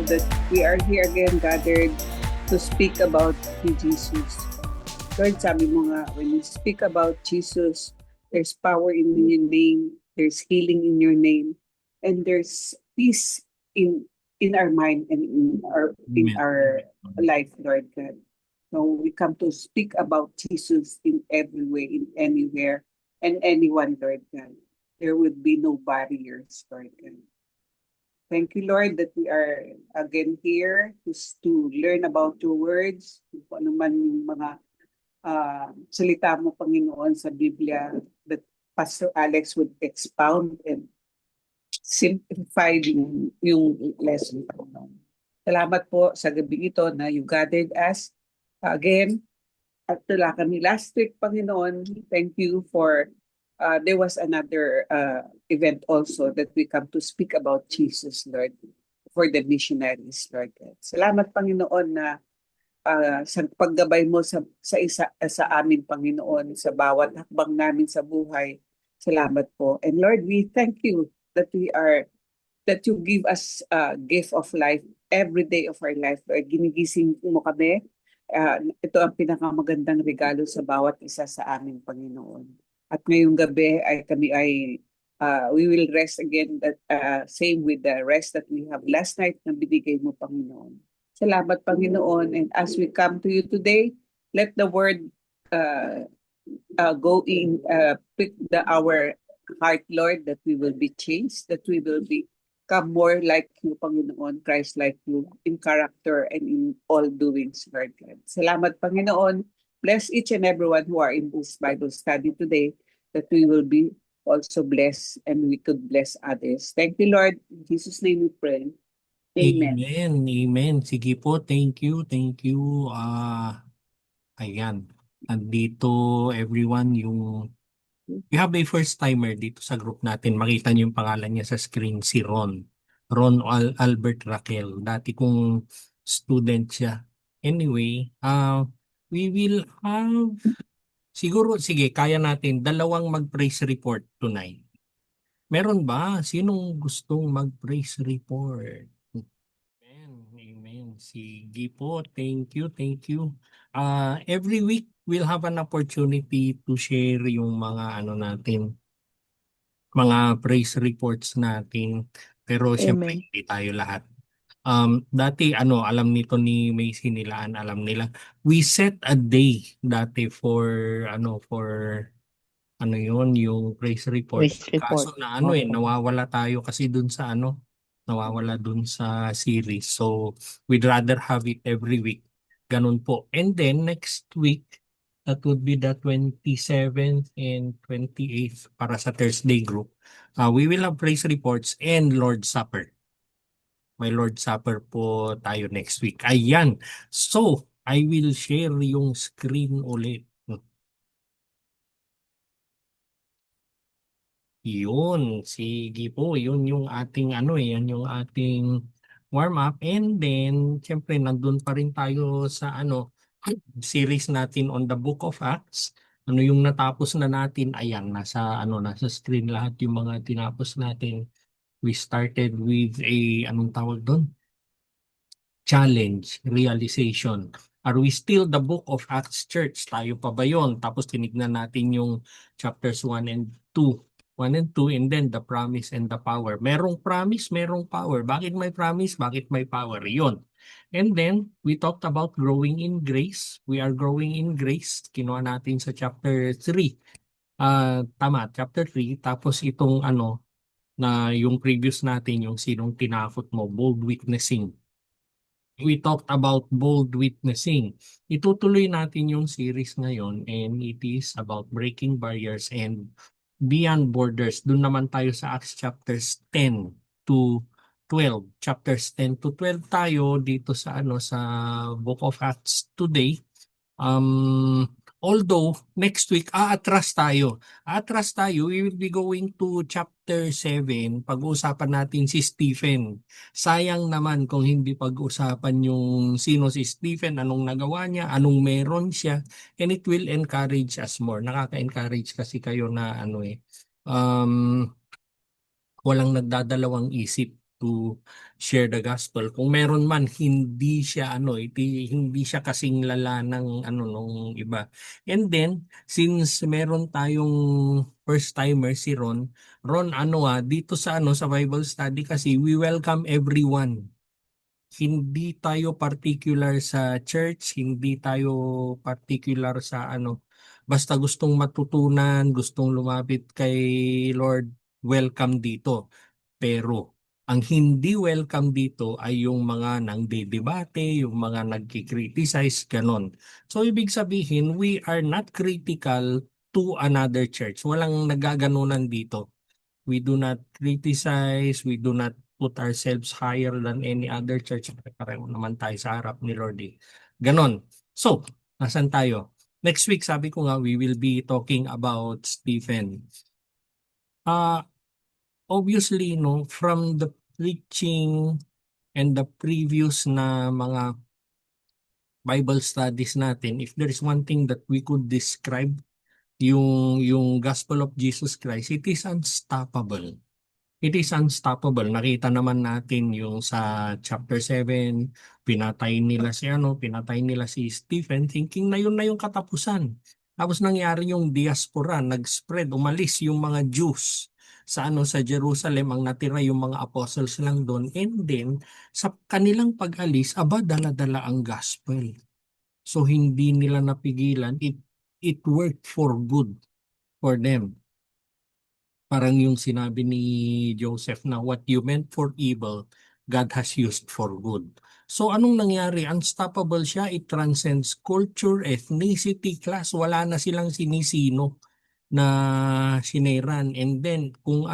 that we are here again gathered to speak about Jesus. Lord, sabi mo nga, when you speak about Jesus, there's power in your name, there's healing in your name, and there's peace in our mind and in Amen. our life, Lord God. So we come to speak about Jesus in every way, in anywhere, and anyone, Lord God. There would be no barriers, Lord God. Thank you, Lord, that we are again here to learn about your words, kung ano man yung mga salita mo, Panginoon, sa Biblia, that Pastor Alex would expound and simplify yung lesson, Panginoon. Salamat po sa gabi ito na you gathered us again at wala kami last week, Panginoon. Thank you for there was another event also that we come to speak about Jesus, Lord, for the missionaries, Lord God. Salamat, Panginoon, na sa paggabay mo sa amin, Panginoon, sa bawat hakbang namin sa buhay. Salamat po. And Lord, we thank you that you give us a gift of life every day of our life, Lord. Ginigising mo kami. Ito ang pinakamagandang regalo sa bawat isa sa amin, Panginoon. At ngayong gabi ay kami ay we will rest again, that same with the rest that we have last night na binigay mo, Panginoon. Salamat, Panginoon. And as we come to you today, let the word go in, pick our heart, Lord, that we will be changed, that we will become more like you, Panginoon, Christ like you, in character and in all doings, Lord God. Salamat, Panginoon. Bless each and everyone who are in this Bible study today, that we will be also blessed and we could bless others. Thank you, Lord. In Jesus' name we pray. Amen. Amen. Amen. Sige po, thank you, thank you. Ayan. Nandito everyone we have a first timer dito sa group natin. Makita niyo yung pangalan niya sa screen, si Ron. Albert Raquel. Dati kong student siya. Anyway, we will have siguro, sige, kaya natin dalawang mag-praise report tonight. Meron ba? Sinong gustong mag-praise report? Amen. Amen. Sige po. Thank you. Thank you. Every week, we'll have an opportunity to share yung mga ano natin, mga praise reports natin. Pero syempre, Amen. hindi tayo lahat. Dati, alam nito ni Macy Nilaan, alam nila. We set a day dati for yun, yung praise report. Praise report. Kaso na Opo. nawawala tayo kasi dun sa nawawala dun sa series. So, we'd rather have it every week. Ganun po. And then, next week, that would be the 27th and 28th para sa Thursday group. We will have praise reports and Lord's Supper. May Lord's Supper po tayo next week. Ayan. So, I will share yung screen ulit. Yun, sige po, yun yung ating yan yung ating warm up, and then syempre nandun pa rin tayo sa series natin on the Book of Acts. Ano yung natapos na natin? Ayan, nasa screen lahat yung mga tinapos natin. We started with anong tawag doon? Challenge, realization. Are we still the Book of Acts Church? Tayo pa ba yun? Tapos tinignan natin yung chapters 1 and 2. 1 and 2, and then the promise and the power. Merong promise, merong power. Bakit may promise? Bakit may power? Yun. And then, we talked about growing in grace. We are growing in grace. Kinuha natin sa chapter 3. Tama, chapter 3. Tapos itong na yung previous natin, yung sinong tinakot mo, bold witnessing. We talked about bold witnessing. Itutuloy natin yung series ngayon, and it is about breaking barriers and beyond borders. Doon naman tayo sa Acts chapters 10 to 12. Chapters 10 to 12 tayo dito sa sa Book of Acts today. Although next week aatras tayo. We will be going to chapter 7. Pag-uusapan natin si Stephen. Sayang naman kung hindi pag-usapan yung sino si Stephen, anong nagawa niya, anong meron siya, and it will encourage us more. Nakaka-encourage kasi kayo na walang nagdadalawang isip. to share the gospel. Kung meron man, hindi siya hindi siya kasing lala ng nung iba. And then, since meron tayong first timer si Ron, dito sa sa Bible study kasi we welcome everyone. Hindi tayo particular sa church, hindi tayo particular sa basta gustong matutunan, gustong lumapit kay Lord, welcome dito. Pero ang hindi welcome dito ay yung mga nagdedebate, yung mga nagki-criticize, ganon. So ibig sabihin, we are not critical to another church. Walang nagaganunan dito. We do not criticize, we do not put ourselves higher than any other church. Pareho naman tayo sa harap ni Lord eh. Ganon. So, nasan tayo? Next week, sabi ko nga, we will be talking about Stephen. Obviously, no, from the preaching and the previous na mga Bible studies natin, if there is one thing that we could describe yung Gospel of Jesus Christ, it is unstoppable. It is unstoppable. Nakita naman natin yung sa chapter 7, pinatay nila si Stephen thinking na yung katapusan. Tapos nangyari yung diaspora, nag-spread, umalis yung mga Jews sa Jerusalem, ang natira yung mga apostles lang doon. And then sa kanilang pag-alis, dala-dala ang gospel. So hindi nila napigilan, it worked for good for them. Parang yung sinabi ni Joseph na what you meant for evil, God has used for good. So anong nangyari? Unstoppable siya. It transcends culture, ethnicity, class. Wala na silang sinisino na sineran. And then kung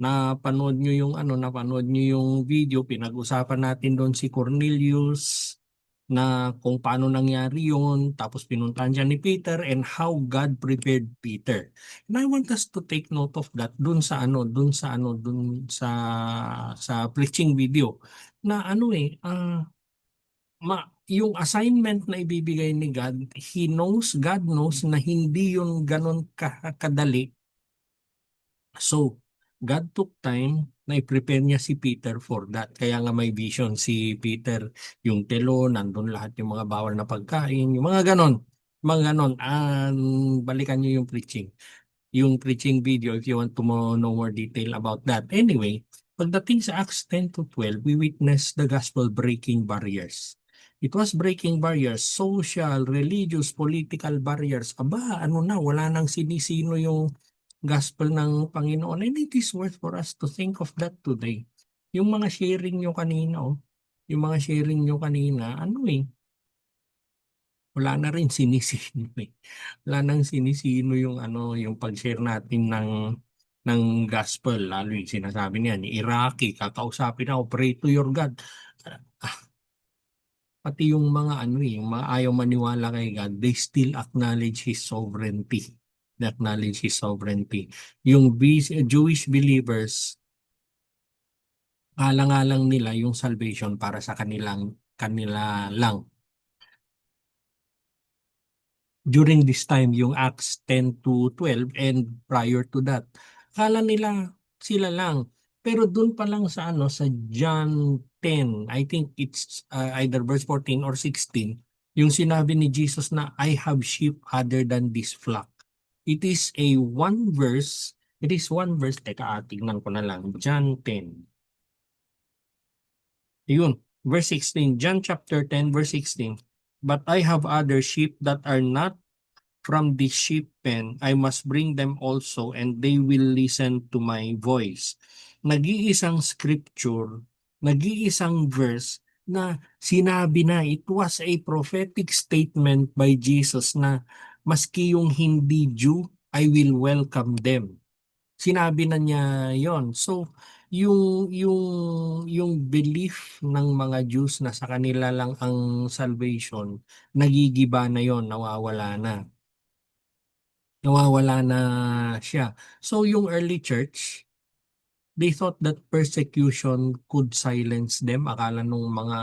napanood nyo yung video, pinag-usapan natin doon si Cornelius na kung paano nangyari yun, tapos pinuntahan siya ni Peter and how God prepared Peter. And I want us to take note of that dun sa preaching video na yung assignment na ibibigay ni God, God knows na hindi yun ganon kadali. So, God took time na i-prepare niya si Peter for that. Kaya nga may vision si Peter, yung telo, nandun lahat yung mga bawal na pagkain, yung mga ganon. Mga ganon. Balikan niyo yung preaching video if you want to know more detail about that. Anyway, pagdating sa Acts 10 to 12, we witness the gospel breaking barriers. It was breaking barriers, social, religious, political barriers. Wala nang sinisino yung gospel ng Panginoon. And it is worth for us to think of that today. Yung mga sharing nyo kanina, wala na rin sinisino eh. Wala nang sinisino yung pag-share natin ng gospel, lalo yung sinasabi niya ni Iraqi, kakausapin ako, pray to your God. Pati yung mga yung mga ayaw maniwala kay God, they still acknowledge His sovereignty. They acknowledge His sovereignty. Yung Jewish believers, alang-alang nila yung salvation para sa kanila lang. During this time, yung Acts 10 to 12 and prior to that, akala nila sila lang. Pero dun pa lang sa John 10, I think it's either verse 14 or 16, yung sinabi ni Jesus na I have sheep other than this flock. It is one verse, teka tingnan ko na lang, John 10. Yun, verse 16, John chapter 10 verse 16. But I have other sheep that are not from the sheep pen, I must bring them also, and they will listen to my voice. Nag-iisang scripture, nag-iisang verse na sinabi na, it was a prophetic statement by Jesus na maski yung hindi Jew, I will welcome them. Sinabi na niya yon. So, yung belief ng mga Jews na sa kanila lang ang salvation, nagigiba na yon, nawawala na siya. So yung early church, they thought that persecution could silence them. Akala nung mga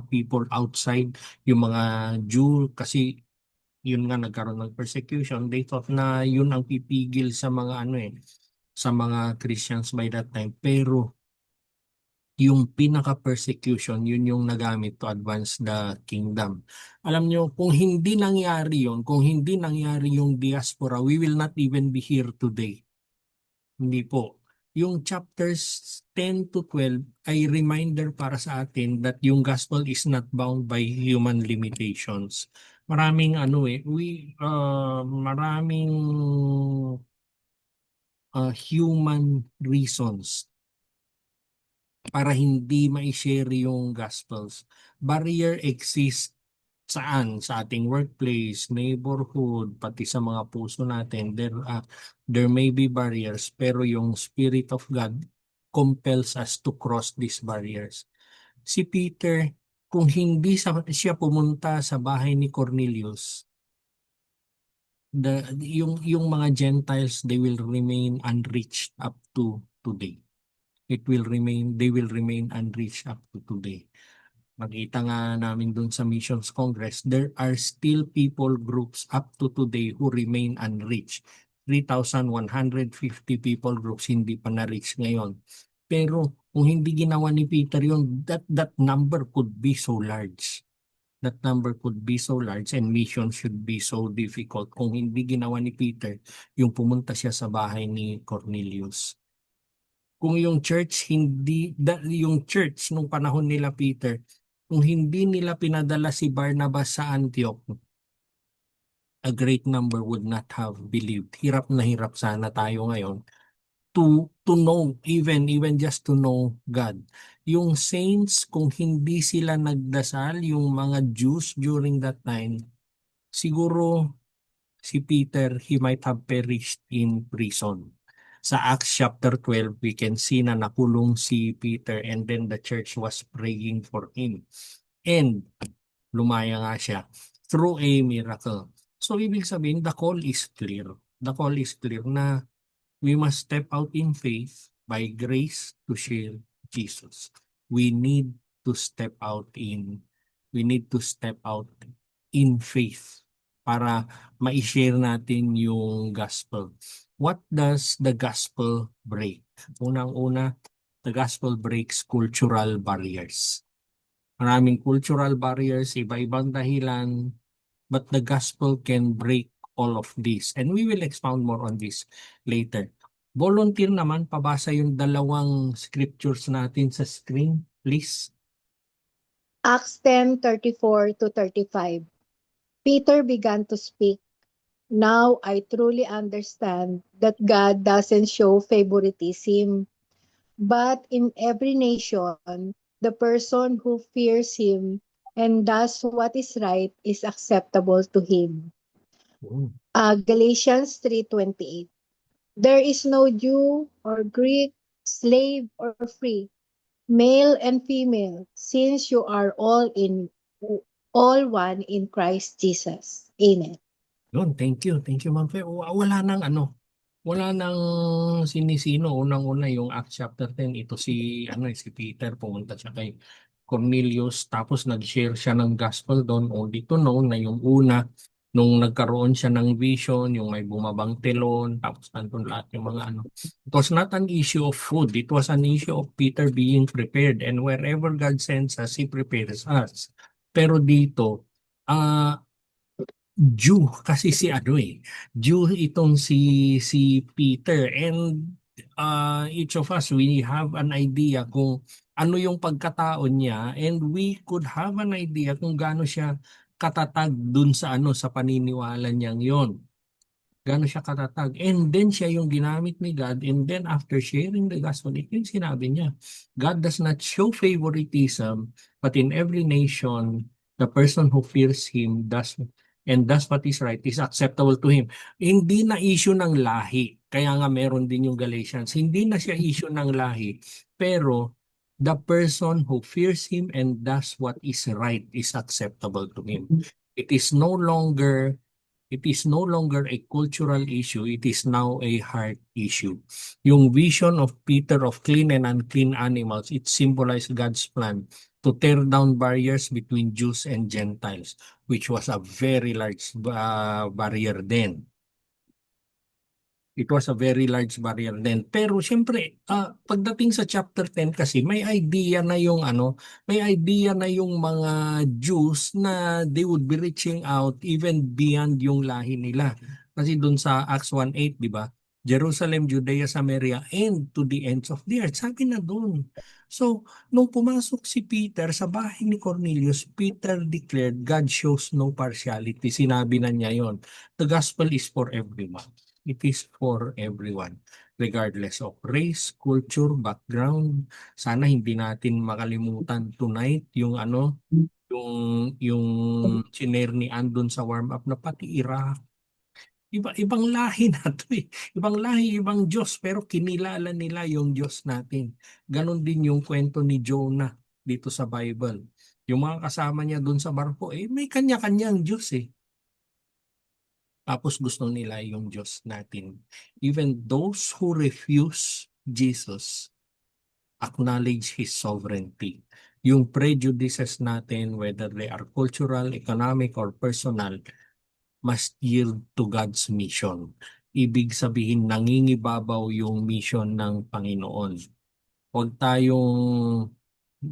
people outside, yung mga Jew, kasi yun nga nagkaroon ng persecution, they thought na yun ang pipigil sa mga sa mga Christians by that time. Pero yung pinaka-persecution, yun yung nagamit to advance the kingdom. Alam nyo, kung hindi nangyari yun, kung hindi nangyari yung diaspora, we will not even be here today. Hindi po. Yung chapters 10 to 12 ay reminder para sa atin that yung gospel is not bound by human limitations. Maraming maraming human reasons para hindi ma-share yung gospels. Barrier exists saan? Sa ating workplace, neighborhood, pati sa mga puso natin. There may be barriers, pero yung Spirit of God compels us to cross these barriers. Si Peter, kung hindi siya pumunta sa bahay ni Cornelius, yung mga Gentiles, they will remain unreached up to today. They will remain unreached up to today. Makita nga namin dun sa Missions Congress, there are still people groups up to today who remain unreached. 3,150 people groups hindi pa na-reach ngayon. Pero kung hindi ginawa ni Peter yun, that number could be so large. That number could be so large and mission should be so difficult kung hindi ginawa ni Peter yung pumunta siya sa bahay ni Cornelius. Kung yung yung church nung panahon nila Peter, kung hindi nila pinadala si Barnabas sa Antioch, a great number would not have believed. Hirap na hirap sana tayo ngayon to know, even just to know God. Yung saints, kung hindi sila nagdasal, yung mga Jews during that time, siguro si Peter, he might have perished in prison. Sa Acts chapter 12, we can see na nakulong si Peter and then the church was praying for him. And lumaya nga siya through a miracle. So ibig sabihin, the call is clear. The call is clear na we must step out in faith by grace to share Jesus. We need to step out in faith para ma-share natin yung gospel. What does the gospel break? Unang-una, the gospel breaks cultural barriers. Maraming cultural barriers, iba-ibang dahilan, but the gospel can break all of this. And we will expound more on this later. Volunteer naman, pabasa yung dalawang scriptures natin sa screen, please. Acts 10:34 to 35. Peter began to speak. Now I truly understand that God doesn't show favoritism, but in every nation, the person who fears him and does what is right is acceptable to him. Galatians 3:28. There is no Jew or Greek, slave or free, male and female, since you are all one in Christ Jesus. Amen. Yun, thank you. Thank you, Ma'am Fe. Wala nang sinisino. Unang-una yung Acts chapter 10, ito si Peter, pumunta siya kay Cornelius, tapos nag-share siya ng gospel doon, only to know na yung una, nung nagkaroon siya ng vision, yung may bumabang telon, tapos nandun lahat yung mga ano. It was not an issue of food, it was an issue of Peter being prepared, and wherever God sends us, He prepares us. Pero dito, Jew kasi Jew itong si Peter, and each of us, we have an idea kung ano yung pagkatao niya, and we could have an idea kung gaano siya katatag dun sa sa paniniwala niyang yon. Gaano siya katatag. And then siya yung ginamit ni God, and then after sharing the gospel, ito yung sinabi niya, God does not show favoritism, but in every nation, the person who fears Him does what is right is acceptable to Him. Hindi na issue ng lahi. Kaya nga meron din yung Galatians. Hindi na siya issue ng lahi. Pero the person who fears Him and does what is right is acceptable to Him. It is no longer a cultural issue. It is now a heart issue. Yung vision of Peter of clean and unclean animals, it symbolized God's plan to tear down barriers between Jews and Gentiles, which was a very large barrier then. It was a very large barrier then. Pero syempre, pagdating sa chapter 10 kasi may idea na yung may idea na yung mga Jews na they would be reaching out even beyond yung lahi nila. Kasi dun sa Acts 1:8, di ba? Jerusalem, Judea, Samaria, and to the ends of the earth. Sabi na dun. So, nung pumasok si Peter sa bahay ni Cornelius, Peter declared, God shows no partiality. Sinabi na niya yon. The gospel is for everyone. It is for everyone, regardless of race, culture, background. Sana hindi natin makalimutan tonight yung yung chiner ni Andon sa warm-up na pati Iraq. Ibang lahi na to eh. Ibang lahi, ibang Diyos, pero kinilala nila yung Diyos natin. Ganon din yung kwento ni Jonah dito sa Bible. Yung mga kasama niya doon sa barko, may kanya-kanyang Diyos eh. Tapos gusto nila yung Diyos natin. Even those who refuse Jesus acknowledge His sovereignty. Yung prejudices natin, whether they are cultural, economic, or personal, must yield to God's mission. Ibig sabihin, nangingibabaw yung mission ng Panginoon.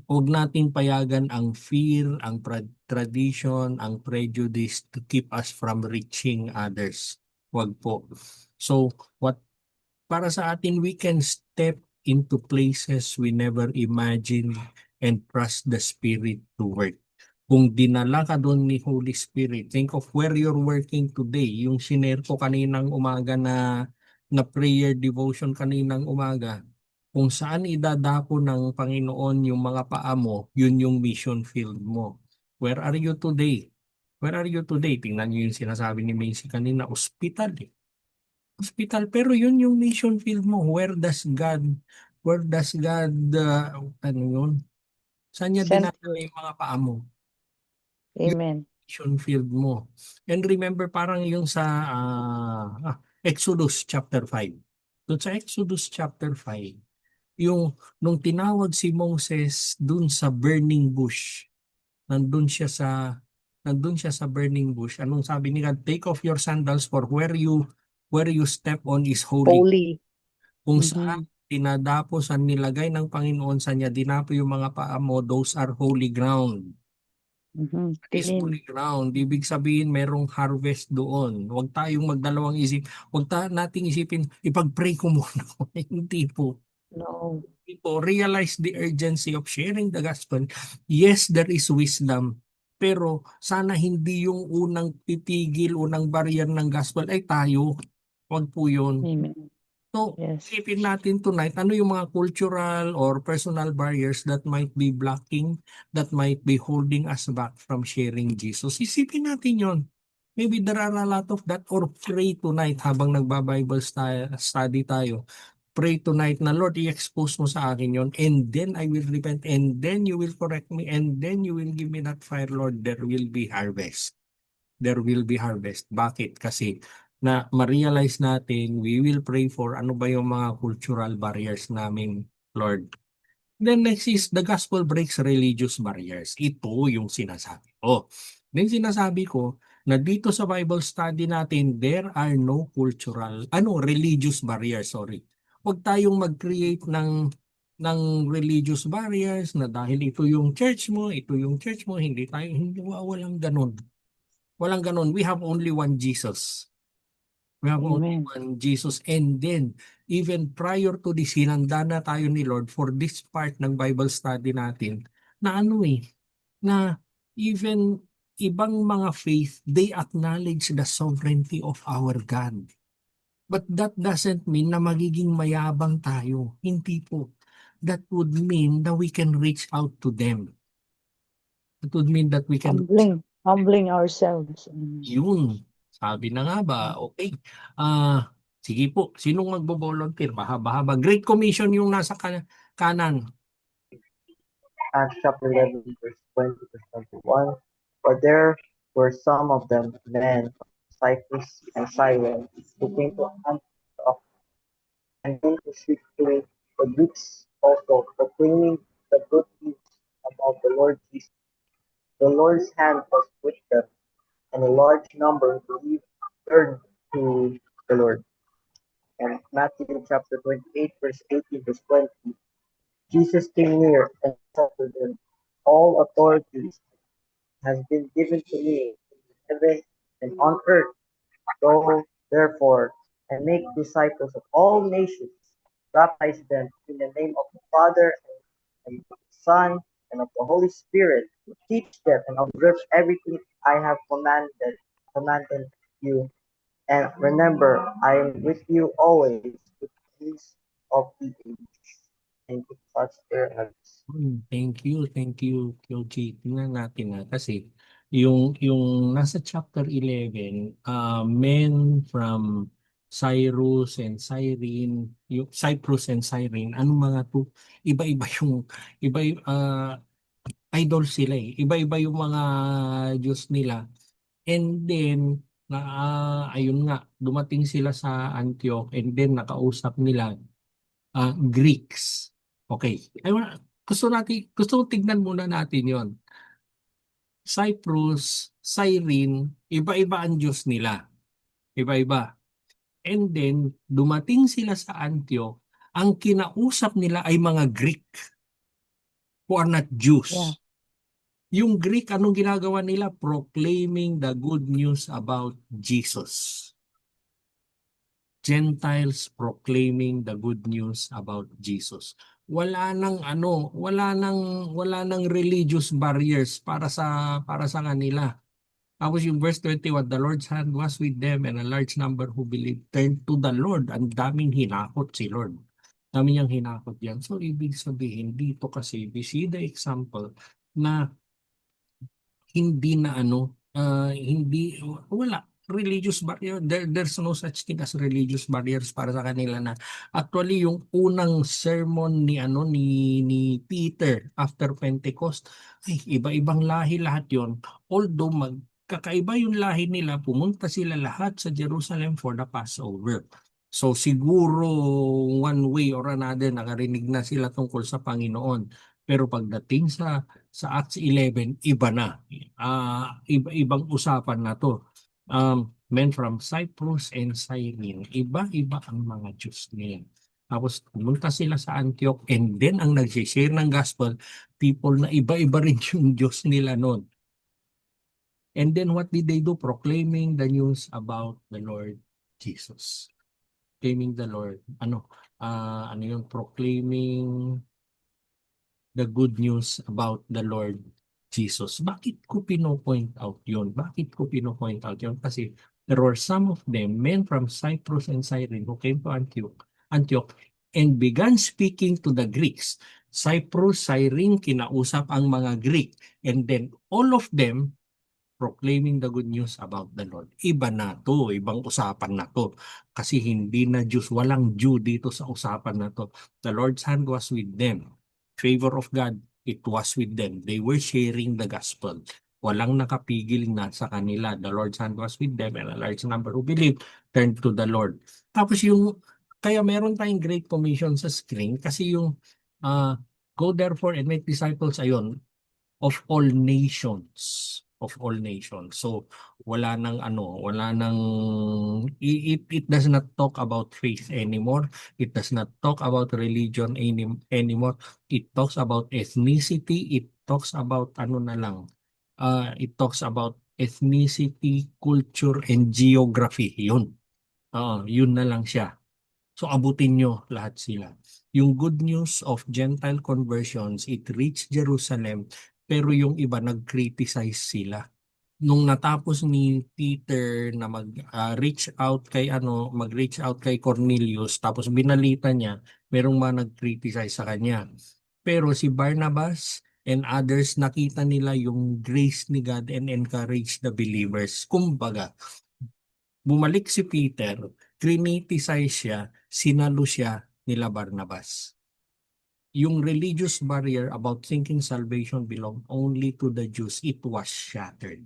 Huwag nating payagan ang fear, ang tradition, ang prejudice to keep us from reaching others. Huwag po. So, para sa atin, we can step into places we never imagined and trust the Spirit to work. Kung dinala ka doon ni Holy Spirit, think of where you're working today. Yung sinare ko kaninang umaga na prayer devotion kaninang umaga. Kung saan idadako ng Panginoon yung mga paa mo, yun yung mission field mo. Where are you today? Where are you today? Tingnan niyo yung sinasabi ni Macy kanina, ospital eh. Hospital, pero yun yung mission field mo. Where does God, ano yun? Saan niya Send dinadala yung mga paa mo? Amen. Mission field mo. And remember, parang yung sa Exodus chapter 5. Doon sa Exodus chapter 5, nung tinawag si Moses dun sa burning bush, nandun siya sa burning bush. Anong sabi ni God? Take off your sandals for where you step on is holy. Holy. Kung Mhm. saan tinadapos ang nilagay ng Panginoon sa niya, dinapo yung mga paa mo, those are holy ground. Mhm. Is Dilim. holy ground. Ibig sabihin, merong harvest doon. Huwag tayong magdalawang isip. Nating isipin, ipag-pray ko muna. Hindi po. No. People realize the urgency of sharing the gospel. Yes, there is wisdom. Pero sana hindi yung unang titigil, unang barrier ng gospel ay tayo. Huwag po yun. Amen. So, Yes. isipin natin tonight, ano yung mga cultural or personal barriers that might be blocking, that might be holding us back from sharing Jesus. Isipin natin yon. Maybe there are a lot of that, or pray tonight habang nagba-Bible study tayo. Pray tonight na, Lord, i-expose mo sa akin yon, and then I will repent, and then you will correct me, and then you will give me that fire, Lord. There will be harvest. There will be harvest. Bakit? Kasi na ma-realize natin, we will pray for ano ba yung mga cultural barriers namin, Lord. Then next is the gospel breaks religious barriers. Ito yung sinasabi ko. Then sinasabi ko na dito sa Bible study natin, there are no religious barriers, sorry. Huwag tayong mag-create ng religious barriers na dahil ito yung church mo, hindi, walang ganun. Walang ganun. We have only one Jesus. We have only Amen. one Jesus. And then, even prior to this, hinanda na tayo ni Lord for this part ng Bible study natin na na even ibang mga faith, they acknowledge the sovereignty of our God. But that doesn't mean na magiging mayabang tayo. Hindi po. That would mean that we can reach out to them. That would mean that we can Humbling ourselves. Amen. Yun. Sabi na nga ba, okay. Sige po, sinong magbo-volunteer? Bahaba-haba. Great Commission yung nasa kanan. Acts chapter 11, verse 20 to 21. For there were some of them men from Cyprus and Cyrene who came to Antioch, and then to speak to the Greeks also, proclaiming the good news about the Lord Jesus. The Lord's hand was with them, and a large number believed, turned to the Lord. Matthew chapter 28, verse 18 to 20. Jesus came near and said to them, all authority has been given to me in heaven and on earth. Go, therefore, and make disciples of all nations, baptize them in the name of the Father and of the Son and of the Holy Spirit. Teach them and observe everything I have commanded you. And remember, I am with you always to the ends of the age. Thank you, Pastor. Thank you, Kyoji. Tingnan natin na kasi yung nasa chapter 11, men from Cyprus and Cyrene, anong mga to? Iba-iba yung iba idol sila eh. Iba-iba yung mga Diyos nila. And then ayun nga, dumating sila sa Antioch and then nakausap nila Greeks. Okay. Gusto tignan muna natin 'yon. Cyprus, Cyrene, iba-iba ang Diyos nila. Iba-iba. And then dumating sila sa Antioch, ang kinausap nila ay mga Greek who are not Jews. Yeah. Yung Greek, anong ginagawa nila? Proclaiming the good news about Jesus. Gentiles proclaiming the good news about Jesus. Wala nang religious barriers para sa kanila. Tapos yung verse 21, the Lord's hand was with them and a large number who believed turned to the Lord. Ang daming hinakot si Lord. Dami niyang hinakot yan. So ibig sabihin dito kasi we see the example na hindi na wala religious barrier. There's no such thing as religious barriers para sa kanila na actually yung unang sermon ni Peter after Pentecost ay iba-ibang lahi lahat yon. Although magkakaiba yung lahi nila, pumunta sila lahat sa Jerusalem for the Passover. So siguro one way or another nakarinig na sila tungkol sa Panginoon. Pero pagdating sa Acts 11, iba na. Ibang usapan na to. Men from Cyprus and Cyrene, iba-iba ang mga Diyos nila. Tapos pumunta sila sa Antioch and then ang nag-share ng gospel, people na iba-iba rin yung Diyos nila noon. And then what did they do? Proclaiming the news about the Lord Jesus. Proclaiming the Lord. Ano yung proclaiming the good news about the Lord Jesus. Bakit ko pino-point out yun? Kasi there were some of them, men from Cyprus and Cyrene, who came to Antioch and began speaking to the Greeks. Cyprus, Cyrene, kinausap ang mga Greek. And then all of them proclaiming the good news about the Lord. Iba na to, ibang usapan na to. Kasi hindi na Jews, walang Jew dito sa usapan na to. The Lord's hand was with them. Favor of God, it was with them. They were sharing the gospel. Walang nakapigil na sa kanila. The Lord's hand was with them and a large number who believed turned to the Lord. Tapos kaya meron tayong Great Commission sa screen kasi yung go therefore and make disciples of all nations. So wala nang it does not talk about faith anymore. It does not talk about religion anymore. It talks about ethnicity. It talks about it talks about ethnicity, culture, and geography. Yun na lang siya. So abutin nyo lahat sila. Yung good news of Gentile conversions, it reached Jerusalem, pero yung iba nag-criticize sila. Nung natapos ni Peter na mag-reach out kay Cornelius, tapos binalita niya, merong mga nag-criticize sa kanya. Pero si Barnabas and others, nakita nila yung grace ni God and encourage the believers. Kumbaga, bumalik si Peter, criticize siya, sinalo siya nila Barnabas. Yung religious barrier about thinking salvation belonged only to the Jews, it was shattered.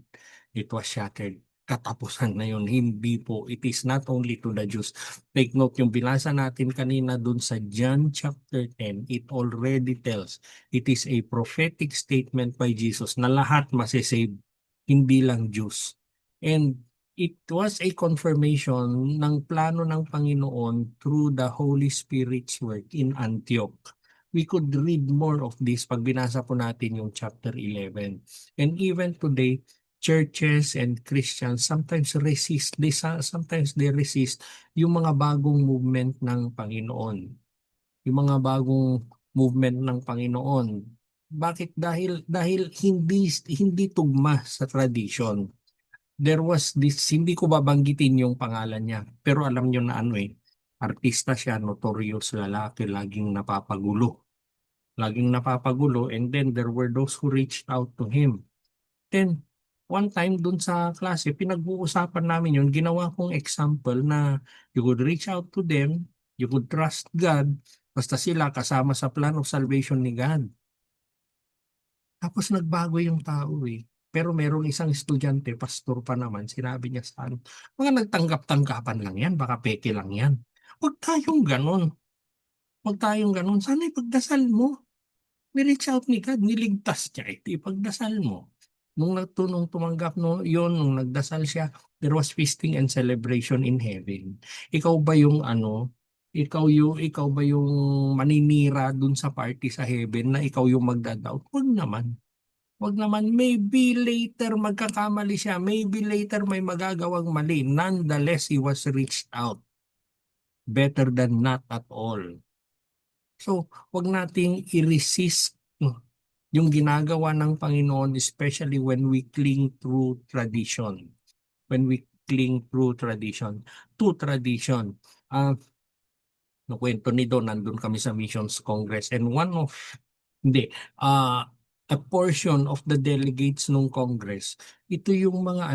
Katapusan na yun. Hindi po. It is not only to the Jews. Take note, yung binasa natin kanina dun sa John chapter 10, it already tells, it is a prophetic statement by Jesus na lahat masisave, hindi lang Jews. And it was a confirmation ng plano ng Panginoon through the Holy Spirit's work in Antioch. We could read more of this pag binasa po natin yung chapter 11. And even today, churches and Christians sometimes resist, sometimes they resist yung mga bagong movement ng Panginoon. Yung mga bagong movement ng Panginoon. Bakit? Dahil hindi tugma sa tradition. There was this, hindi ko babanggitin yung pangalan niya, pero alam niyo na artista siya, notorious lalaki, laging napapagulo. Laging napapagulo, and then there were those who reached out to him. Then, one time dun sa klase, pinag-uusapan namin yun, ginawa kong example na you could reach out to them, you could trust God, basta sila kasama sa plan of salvation ni God. Tapos nagbago yung tao eh. Pero merong isang estudyante, pastor pa naman, sinabi niya sa akin, mga nagtanggap-tanggapan lang yan, baka peke lang yan. Huwag tayong ganun. Huwag tayong ganun. Sana ipagdasal mo. Ni-reach out ni God, niligtas niya. Ito ipagdasal mo. Nung tumanggap yun, nung nagdasal siya, there was feasting and celebration in heaven. Ikaw ba yung ikaw ba yung maninira dun sa party sa heaven na ikaw yung magdadoubt? Huwag naman. Wag naman, maybe later magkakamali siya, maybe later may magagawang mali. Nonetheless, he was reached out. Better than not at all. So, wag nating i-resist yung ginagawa ng Panginoon, especially when we cling through tradition. When we cling through tradition. To tradition. Nakwento ni Don, nandun kami sa Missions Congress, and a portion of the delegates nung Congress, ito yung mga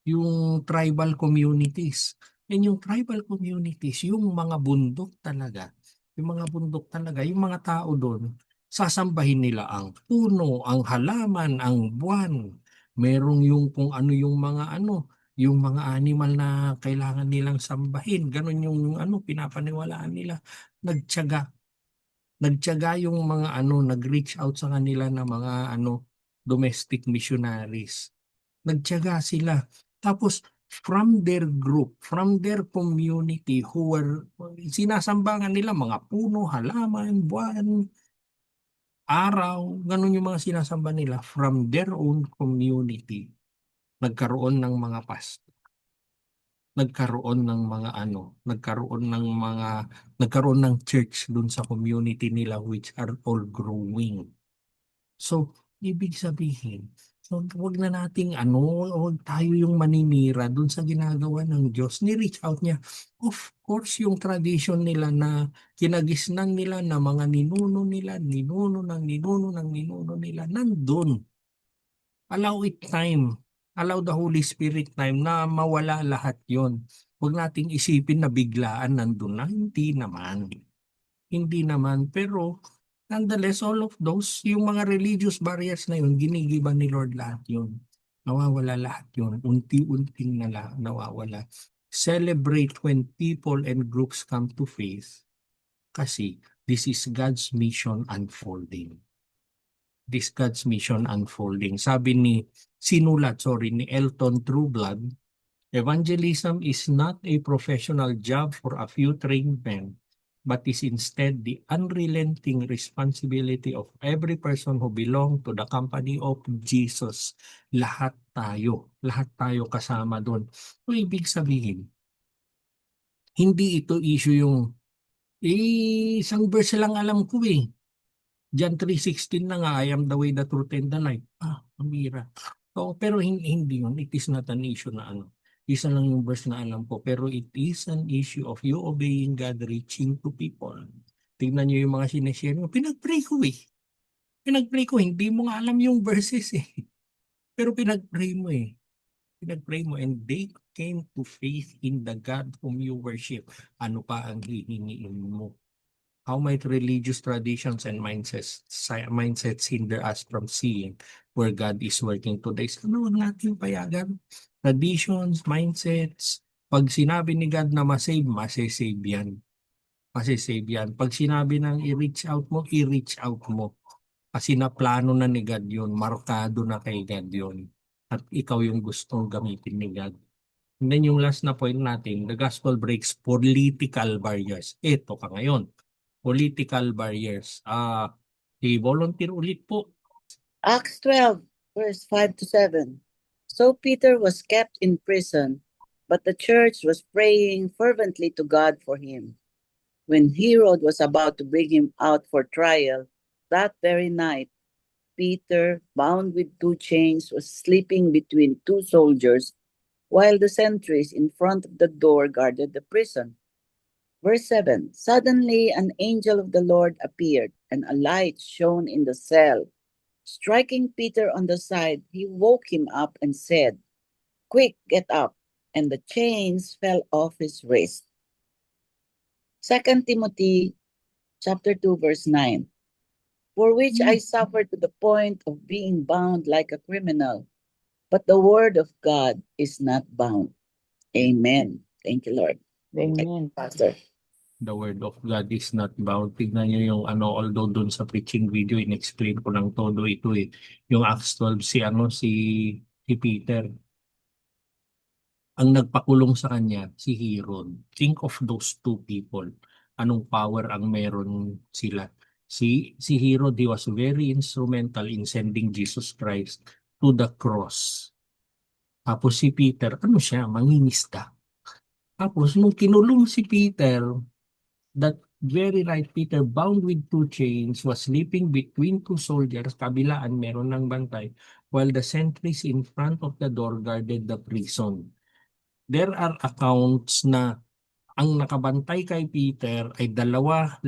yung tribal communities. And yung tribal communities, yung mga bundok talaga, yung mga tao doon, sasambahin nila ang puno, ang halaman, ang buwan. Merong yung kung ano yung mga animal na kailangan nilang sambahin. Ganon yung pinapaniwalaan nila. Nagtiyaga yung mga nag-reach out sa kanila na mga domestic missionaries. Nagtiyaga sila. Tapos from their group, from their community who were sinasambangan nila mga puno, halaman, buwan, araw, ganun yung mga sinasamba nila from their own community. Nagkaroon ng mga nagkaroon ng church dun sa community nila which are all growing. So, ibig sabihin, wag na nating wag tayo yung maninira dun sa ginagawa ng Diyos. Ni-reach out niya. Of course, yung tradition nila na kinagisnan nila na mga ninuno nila, ninuno nila, nandun. Allow it time. Allow the Holy Spirit time na mawala lahat yon. Huwag nating isipin na biglaan nandun na. Hindi naman. Pero, nonetheless, all of those, yung mga religious barriers na yun, ginigiba ni Lord lahat yun. Nawawala lahat yun. Unti-unting nawawala. Celebrate when people and groups come to faith. Kasi, this is God's mission unfolding. Sabi ni Elton Trueblood, evangelism is not a professional job for a few trained men, but is instead the unrelenting responsibility of every person who belong to the company of Jesus. Lahat tayo kasama doon. So, ibig sabihin, hindi ito issue yung isang verse lang alam ko eh. John 3:16 na nga, I am the way, the truth, and the life. Amira. So, pero hindi yun. It is not an issue na Isa lang yung verse na alam ko. Pero it is an issue of you obeying God, reaching to people. Tignan nyo yung mga sineshare mo. Pinag-pray ko. Hindi mo nga alam yung verses eh. Pero pinag-pray mo. And they came to faith in the God whom you worship. Ano pa ang hihingiin mo? How might religious traditions and mindsets hinder us from seeing where God is working today? So, huwag natin payagan. Traditions, mindsets, pag sinabi ni God na masave yan. Pag sinabi ng i-reach out mo. Kasi na plano na ni God yun, markado na kay God yun. at ikaw yung gustong gamitin ni God. And then yung last na point natin, the gospel breaks political barriers. Ito ka ngayon, political barriers. I-volunteer ulit po. Acts 12, verse 5 to 7. So Peter was kept in prison, but the church was praying fervently to God for him. When Herod was about to bring him out for trial, that very night, Peter, bound with 2 chains, was sleeping between 2 soldiers, while the sentries in front of the door guarded the prison. Verse 7. Suddenly an angel of the Lord appeared, and a light shone in the cell. Striking Peter on the side, he woke him up and said, "Quick, get up." And the chains fell off his wrist. 2 Timothy chapter 2, verse 9. For which I suffered to the point of being bound like a criminal, but the word of God is not bound. Amen. Thank you, Lord. Amen. Pastor. The word of God is not bound. Tignan nyo yung although dun sa preaching video, in-explain ko lang todo ito eh. Yung Acts 12, si Peter. Ang nagpakulong sa kanya, si Herod. Think of those 2 people. Anong power ang meron sila? Si Herod, he was very instrumental in sending Jesus Christ to the cross. Tapos si Peter, siya? Mangingisda. Tapos nung kinulong si Peter, that very right Peter, bound with 2 chains, was sleeping between 2 soldiers, kabilaan meron ng bantay, while the sentries in front of the door guarded the prison. There are accounts na ang nakabantay kay Peter ay dalawa,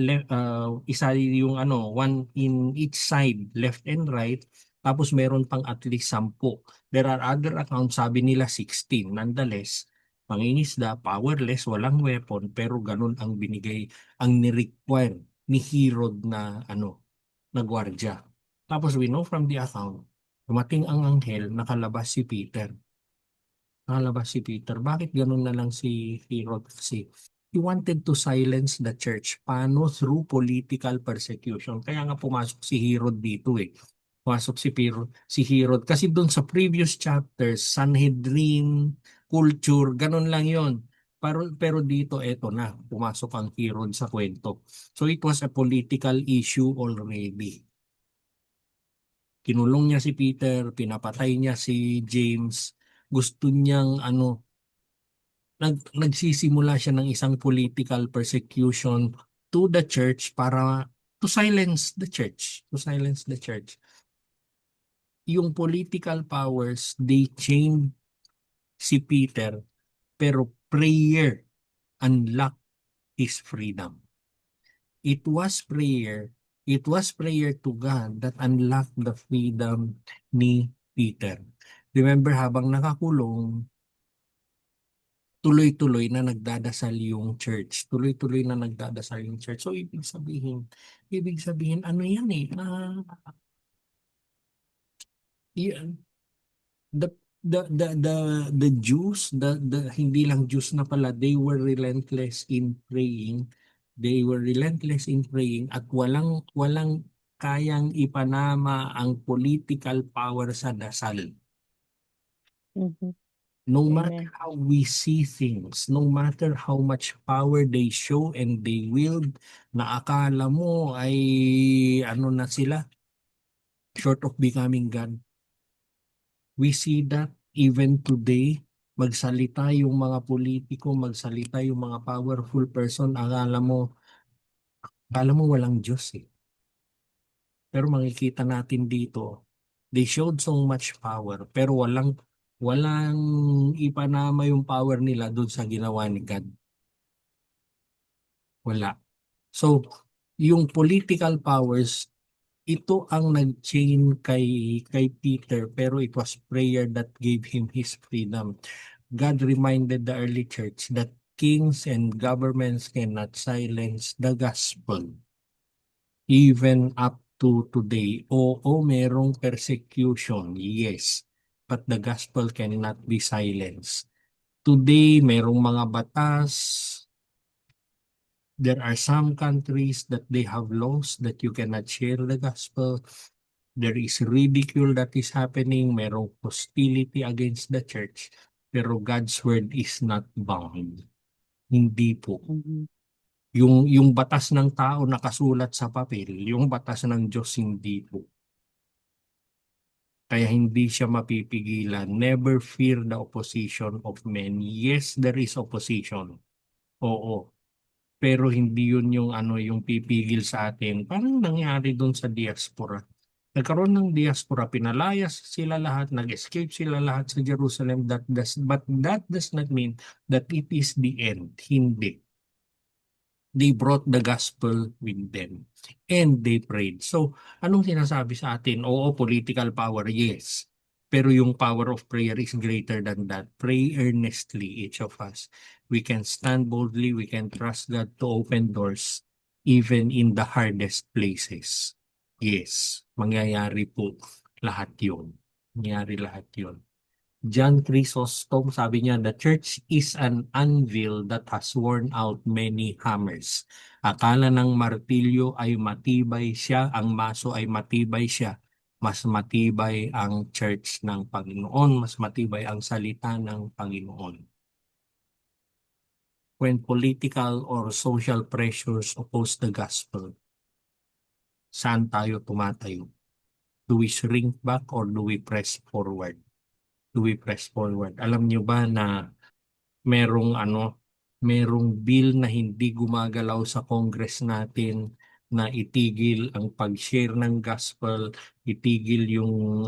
isa yung one in each side, left and right, tapos meron pang at least 10. There are other accounts, sabi nila 16. Nonetheless, mangingisda, powerless, walang weapon, pero ganun ang binigay, ang ni-require ni Herod na na gwardya. Tapos we know from the account, dumating ang anghel, nakalabas si Peter. Bakit ganun na lang si Herod? Kasi he wanted to silence the church. Paano? Through political persecution. Kaya nga pumasok si Herod dito eh. Pumasok si Herod. Kasi doon sa previous chapters, Sanhedrin, culture, ganun lang yon. Pero dito, eto na, pumasok ang Herod sa kwento. So it was a political issue already. Kinulong niya si Peter, pinapatay niya si James. Gusto niyang nagsisimula siya ng isang political persecution to the church para to silence the church. Yung political powers, they chained si Peter, pero prayer unlocked his freedom. It was prayer to God that unlocked the freedom ni Peter. Remember, habang nakakulong, tuloy-tuloy na nagdadasal yung church. So, ibig sabihin, ano yan eh? The Jews, hindi lang Jews na pala, they were relentless in praying. At walang kayang ipanama ang political power sa dasal. Mhm. No Amen. matter how we see things, no matter how much power they show and they wield, na akala mo ay na sila, short of becoming God. We see that even today, magsalita yung mga politiko, magsalita yung mga powerful person, akala mo walang Diyos eh. Pero makikita natin dito, they showed so much power, pero walang ipanama yung power nila doon sa ginawa ni God. Wala. So, yung political powers, ito ang nag-chain kay Peter, pero it was prayer that gave him his freedom. God reminded the early church that kings and governments cannot silence the gospel. Even up to today, merong persecution, yes, but the gospel cannot be silenced. Today, merong mga batas. There are some countries that they have laws that you cannot share the gospel. There is ridicule that is happening, merong hostility against the church, pero God's word is not bound. Hindi po. Mhm. Yung batas ng tao nakasulat sa papel, yung batas ng Diyos hindi po. Kaya hindi siya mapipigilan. Never fear the opposition of men. Yes, there is opposition. Oo. Pero hindi yun yung yung pipigil sa atin. Parang nangyari doon sa diaspora. Nagkaroon ng diaspora, pinalayas sila lahat, nag-escape sila lahat sa Jerusalem. But that does not mean that it is the end. Hindi. They brought the gospel with them. And they prayed. So, anong sinasabi sa atin? Oo, political power, yes. Pero yung power of prayer is greater than that. Pray earnestly, each of us. We can stand boldly, we can trust God to open doors, even in the hardest places. Yes, mangyayari po lahat yun. Mangyayari lahat yun. John Chrysostom, sabi niya, the church is an anvil that has worn out many hammers. Akala ng martilyo ay matibay siya, ang maso ay matibay siya. Mas matibay ang church ng Panginoon, mas matibay ang salita ng Panginoon. When political or social pressures oppose the gospel, saan tayo tumatayo? Do we shrink back or do we press forward? Do we press forward? Alam niyo ba na merong merong bill na hindi gumagalaw sa Congress natin na itigil ang pag-share ng gospel, itigil yung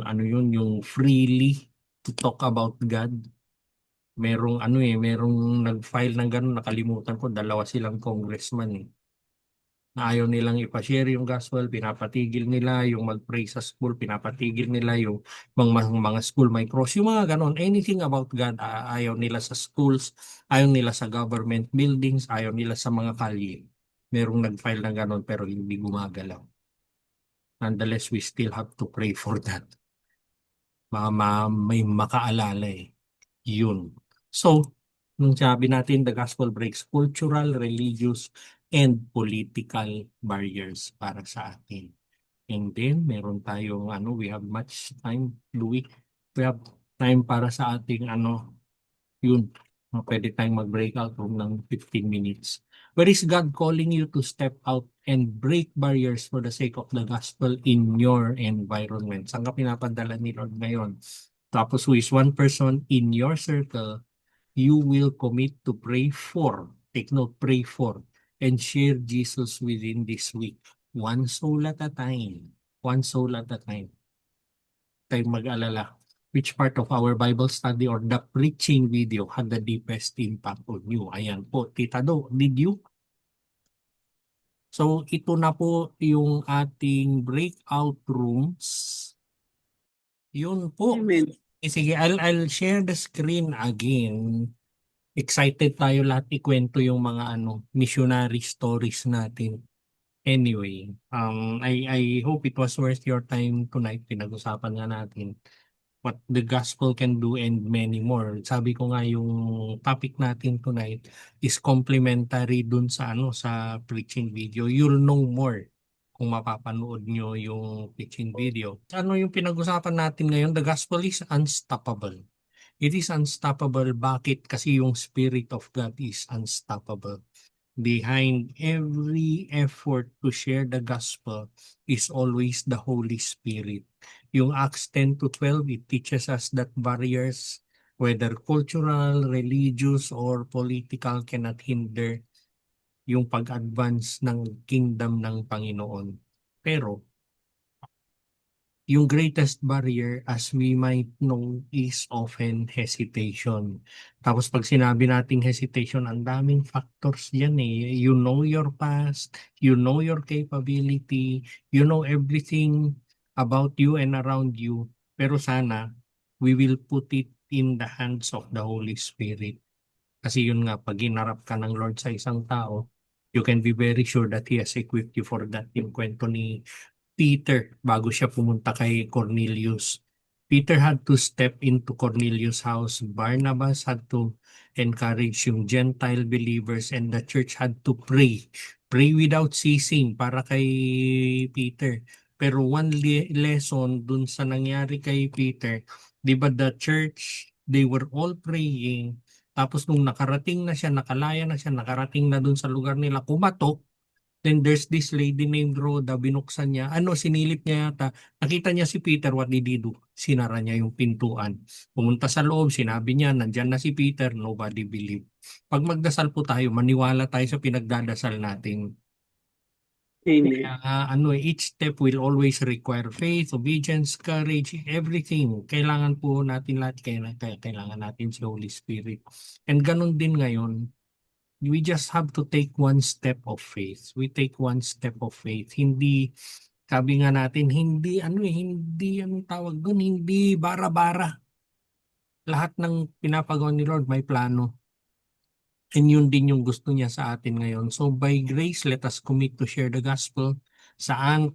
yung freely to talk about God. Merong merong nag-file ng ganun, nakalimutan ko, dalawa silang congressman na ayaw nilang ipashare yung gospel, pinapatigil nila yung mag-pray sa school, pinapatigil nila yung mga school may cross, yung mga ganon, anything about God, ayaw nila sa schools, ayaw nila sa government buildings, ayaw nila sa mga kalye. Merong nag-file ng ganon pero hindi gumagalaw. Nonetheless, we still have to pray for that. May makaalala Yun. So, nung sabi natin, the gospel breaks cultural, religious, and political barriers para sa atin. And then, meron tayong we have much time, Louis. We have time para sa ating yun. Pwede tayong mag-breakout room ng 15 minutes. Where is God calling you to step out and break barriers for the sake of the gospel in your environment? Saan ka pinapadala ni Lord ngayon? Tapos, who is one person in your circle you will commit to pray for, take note, pray for, and share Jesus within this week. One soul at a time. One soul at a time. Tayo mag-alala. Which part of our Bible study or the preaching video had the deepest impact on you? Ayan po, Tita Do, did you? So, ito na po yung ating breakout rooms. Yun po. Amen. Sige, I'll share the screen again. Excited tayo lahat ikwento yung mga missionary stories natin. Anyway, I hope it was worth your time tonight. Pinag-usapan nga natin what the gospel can do and many more. Sabi ko nga yung topic natin tonight is complementary dun sa sa preaching video. You'll know more kung mapapanood nyo yung preaching video. Yung pinag-usapan natin ngayon? The gospel is unstoppable. It is unstoppable. Bakit? Kasi yung Spirit of God is unstoppable. Behind every effort to share the gospel is always the Holy Spirit. Yung Acts 10 to 12, it teaches us that barriers, whether cultural, religious, or political, cannot hinder yung pag-advance ng kingdom ng Panginoon. Pero, yung greatest barrier, as we might know, is often hesitation. Tapos pag sinabi nating hesitation, ang daming factors yan You know your past, you know your capability, you know everything about you and around you. Pero sana, we will put it in the hands of the Holy Spirit. Kasi yun nga, pag inarap ka ng Lord sa isang tao, you can be very sure that He has equipped you for that. Yung kwento ni Peter bago siya pumunta kay Cornelius. Peter had to step into Cornelius' house. Barnabas had to encourage yung Gentile believers and the church had to pray. Pray without ceasing para kay Peter. Pero one lesson dun sa nangyari kay Peter, di ba the church, they were all praying. Tapos nung nakarating na siya, nakalaya na siya, nakarating na dun sa lugar nila, kumatok. Then there's this lady named Rhoda, binuksan niya. Sinilip niya yata. Nakita niya si Peter, what did he do? Sinara niya yung pintuan. Pumunta sa loob, sinabi niya, nandyan na si Peter, nobody believed. Pag magdasal po tayo, maniwala tayo sa pinagdadasal natin. Amen. Each step will always require faith, obedience, courage, everything. Kailangan po natin lahat, kaya kailangan natin si Holy Spirit. And ganun din ngayon, we just have to take one step of faith. We take one step of faith. Hindi, sabi nga natin, hindi, anong tawag doon, hindi bara-bara. Lahat ng pinapagawa ni Lord may plano. And yun din yung gusto niya sa atin ngayon. So by grace, let us commit to share the gospel.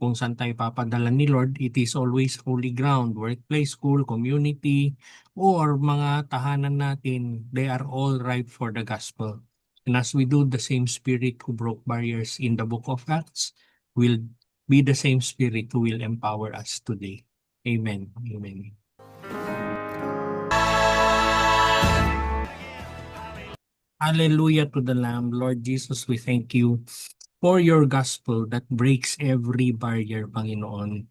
Kung saan tayo papadala ni Lord, it is always holy ground, workplace, school, community, or mga tahanan natin, they are all ripe for the gospel. And as we do, the same Spirit who broke barriers in the book of Acts will be the same Spirit who will empower us today. Amen. Amen. Hallelujah to the Lamb. Lord Jesus, we thank you for your gospel that breaks every barrier, Panginoon.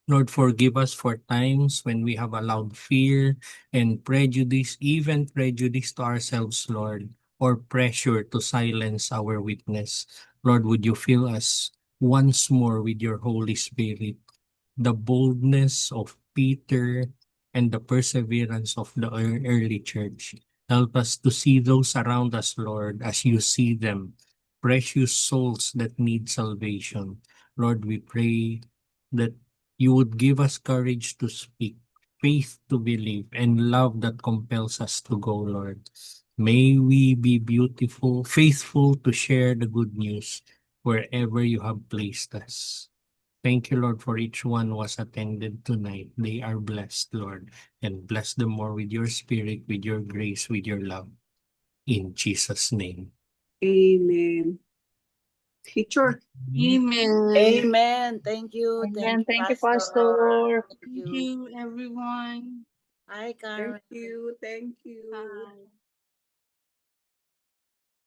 Lord, forgive us for times when we have allowed fear and prejudice, even prejudice to ourselves, Lord, or pressure to silence our witness. Lord, would you fill us once more with your Holy Spirit, the boldness of Peter and the perseverance of the early church. Help us to see those around us, Lord, as you see them, precious souls that need salvation. Lord, we pray that you would give us courage to speak, faith to believe, and love that compels us to go, Lord. May we be faithful to share the good news wherever you have placed us. Thank you, Lord, for each one who has attended tonight. They are blessed, Lord, and bless them more with your spirit, with your grace, with your love. In Jesus' name. Amen. Teacher. Amen. Amen. Thank you. Amen. Thank you, Pastor. Pastor. Thank you. everyone. Hi, Karen. Thank you. Thank you. Bye.